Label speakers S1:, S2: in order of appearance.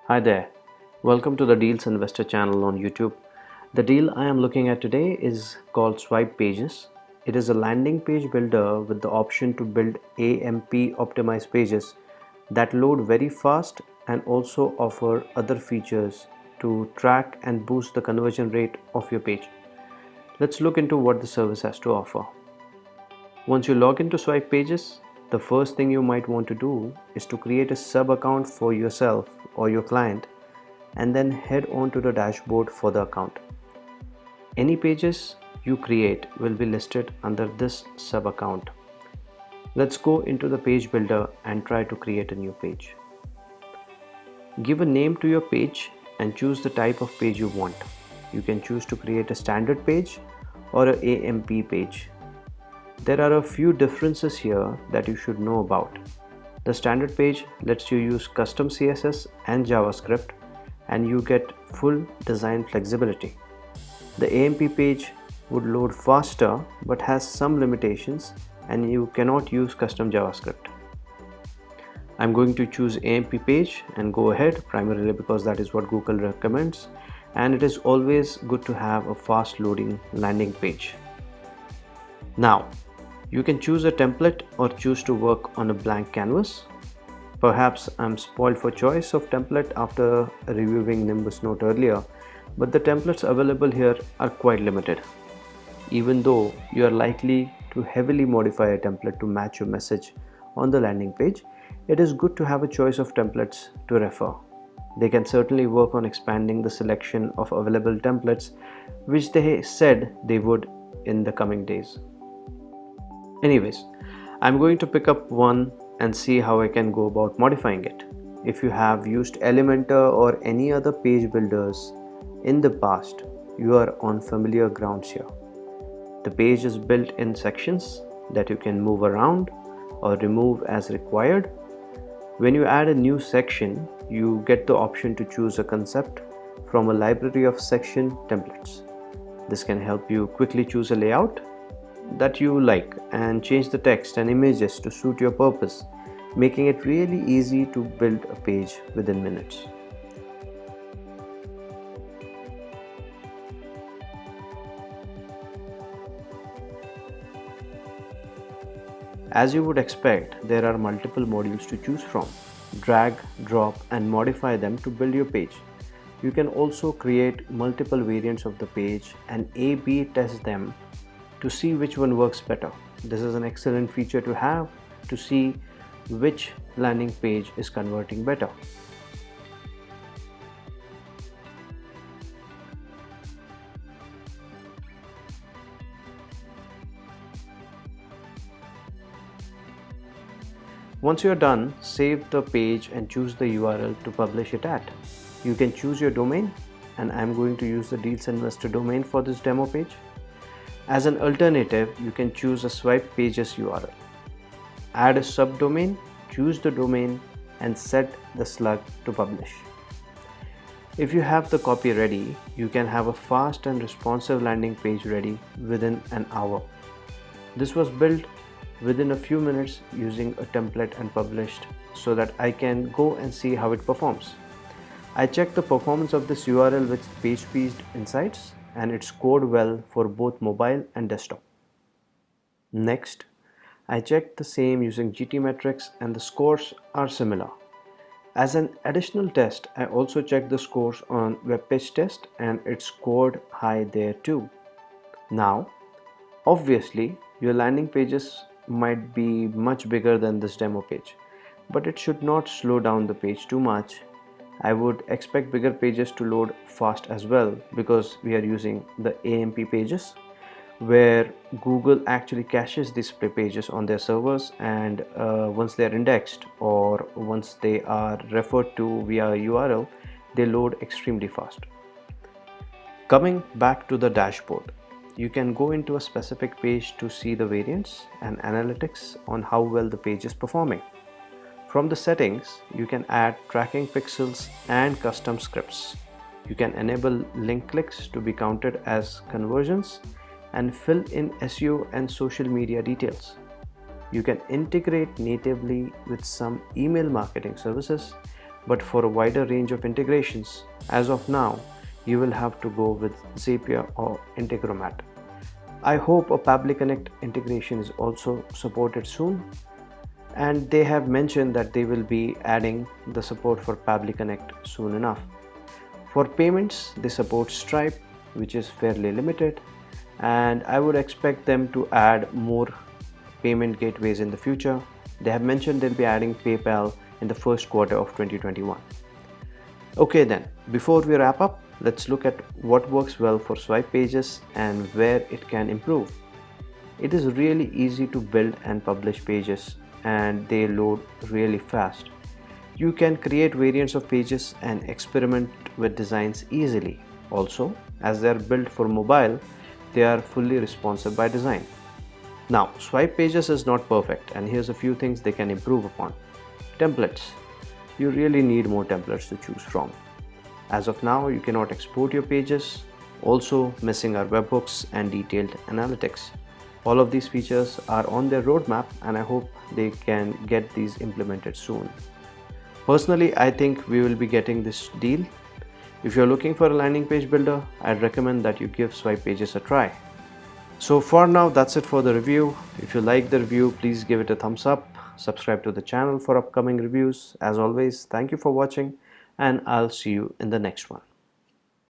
S1: Hi there, welcome to the Deals Investor channel on YouTube. The deal I am looking at today is called Swipe Pages. It is a landing page builder with the option to build AMP optimized pages that load very fast and also offer other features to track and boost the conversion rate of your page. Let's look into what the service has to offer. Once you log into Swipe Pages, the first thing you might want to do is to create a sub account for yourself or your client and then head on to the dashboard for the account. Any pages you create will be listed under this sub account. Let's go into the page builder and try to create a new page. Give a name to your page and choose the type of page you want. You can choose to create a standard page or an AMP page. There are a few differences here that you should know about. The standard page lets you use custom CSS and JavaScript, and you get full design flexibility. The AMP page would load faster but has some limitations, and you cannot use custom JavaScript. I'm going to choose AMP page and go ahead, primarily because that is what Google recommends, and it is always good to have a fast loading landing page. Now, you can choose a template or choose to work on a blank canvas. Perhaps I'm spoiled for choice of template after reviewing Nimbus Note earlier, but the templates available here are quite limited. Even though you are likely to heavily modify a template to match your message on the landing page, it is good to have a choice of templates to refer. They can certainly work on expanding the selection of available templates, which they said they would in the coming days. Anyways, I'm going to pick up one and see how I can go about modifying it. If you have used Elementor or any other page builders in the past, you are on familiar grounds here. The page is built in sections that you can move around or remove as required. When you add a new section, you get the option to choose a concept from a library of section templates. This can help you quickly choose a layout that you like and change the text and images to suit your purpose, making it really easy to build a page within minutes. As you would expect, there are multiple modules to choose from. Drag, drop, and modify them to build your page. You can also create multiple variants of the page and A/B test them to see which one works better. This is an excellent feature to have to see which landing page is converting better. Once you are done, save the page and choose the URL to publish it at. You can choose your domain, and I'm going to use the Deals Investor domain for this demo page. As an alternative, you can choose a Swipe Pages URL. Add a subdomain, choose the domain, and set the slug to publish. If you have the copy ready, you can have a fast and responsive landing page ready within an hour. This was built within a few minutes using a template and published so that I can go and see how it performs. I checked the performance of this URL with PageSpeed Insights, and it scored well for both mobile and desktop. Next, I checked the same using GTmetrix, and the scores are similar. As an additional test, I also checked the scores on WebPageTest, and it scored high there too. Now, obviously, your landing pages might be much bigger than this demo page, but it should not slow down the page too much. I would expect bigger pages to load fast as well because we are using the AMP pages, where Google actually caches these pages on their servers, and once they are indexed or once they are referred to via a URL, they load extremely fast. Coming back to the dashboard, you can go into a specific page to see the variants and analytics on how well the page is performing. From the settings, you can add tracking pixels and custom scripts. You can enable link clicks to be counted as conversions and fill in SEO and social media details. You can integrate natively with some email marketing services but for a wider range of integrations, as of now, you will have to go with Zapier or Integromat. I hope a Pabbly Connect integration is also supported soon, and they have mentioned that they will be adding the support for Pabbly Connect soon enough. For payments, they support Stripe, which is fairly limited, and I would expect them to add more payment gateways in the future. They have mentioned they'll be adding PayPal in the first quarter of 2021. Okay then, before we wrap up, let's look at what works well for Swipe pages and where it can improve. It is really easy to build and publish pages, and they load really fast. You can create variants of pages and experiment with designs easily. Also, as they are built for mobile, they are fully responsive by design. Now, Swipe pages is not perfect, and here's a few things they can improve upon. Templates. You really need more templates to choose from. As of now, you cannot export your pages. Also, missing are webhooks and detailed analytics. All of these features are on their roadmap, and I hope they can get these implemented soon. Personally, I think we will be getting this deal. If you're looking for a landing page builder, I'd recommend that you give Swipe pages a try. So for now, that's it for the review. If you like the review, please give it a thumbs up. Subscribe to the channel for upcoming reviews. As always, thank you for watching, and I'll see you in the next one.